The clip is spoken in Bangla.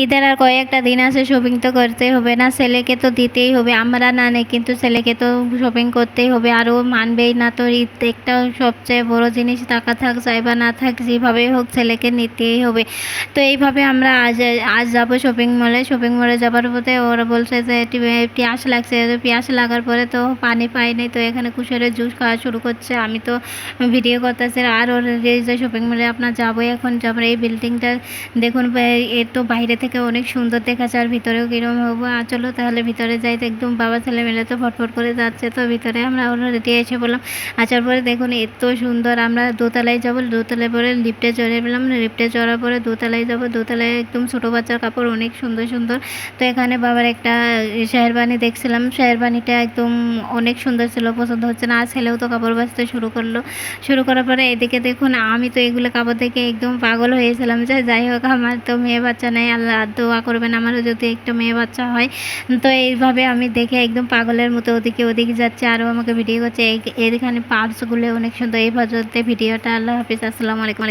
ঈদের আর কয়েকটা দিন আছে, শপিং তো করতেই হবে না, ছেলেকে তো দিতেই হবে। আমরা না নেই কিন্তু ছেলেকে তো শপিং করতেই হবে, আর ও মানবেই না। তো ঈদ একটা সবচেয়ে বড় জিনিস, টাকা থাক চাই বা না থাক যেভাবেই হোক ছেলেকে নিতেই হবে। তো এইভাবে আমরা আজ আজ যাবো শপিং মলে। শপিং মলে যাবার পথে ওরা বলছে যে পিয়াস লাগছে। তো পিয়াস লাগার পরে তো পানি পাইনি, তো এখানে কুশারের জুস খাওয়া শুরু করছে। আমি তো ভিডিও করতেছি আর ওর এই যে শপিং মলে আপনার যাবো এখন যাবো। এই বিল্ডিংটা দেখুন, এ তো বাইরে থেকে অনেক সুন্দর দেখাচ্ছে, আর ভিতরেও কিরম হবো। আর চলো তাহলে ভিতরে যাই। তো একদম বাবা ছেলে মিলে তো ফটফট করে যাচ্ছে, তো ভিতরে আমরা অলরেডি এসে বললাম। আসার পরে দেখুন এত সুন্দর, আমরা দোতলায় যাবো, দোতলায় পরে লিফটে চড়ে পেলাম, লিফটে চড়ার পরে দোতলায় যাবো। দোতলায় একদম ছোটো বাচ্চার কাপড় অনেক সুন্দর সুন্দর। তো এখানে বাবার একটা শেরবানি দেখছিলাম, শেরবানিটা একদম অনেক সুন্দর ছিল, পছন্দ হচ্ছে না। আর ছেলেও তো কাপড় বাছতে শুরু করলো। শুরু করার পরে এদিকে দেখুন আমি তো এগুলো কাপড় দেখে একদম পাগল হয়েছিলাম। যে যাই হোক, আমার তো মেয়ে বাচ্চা নেই, আল্লাহ দোয়া করবেন আমারও যদি একটা মেয়ে বাচ্চা হয়। তো এইভাবে আমি দেখে একদম পাগলের মতো ওদিকে যাচ্ছে, আরও আমাকে ভিডিও করছে। এইখানে পার্টসগুলো অনেক সুন্দর। এই পর্যন্ত ভিডিওটা। আল্লাহ হাফিজ, আসসালামু আলাইকুম।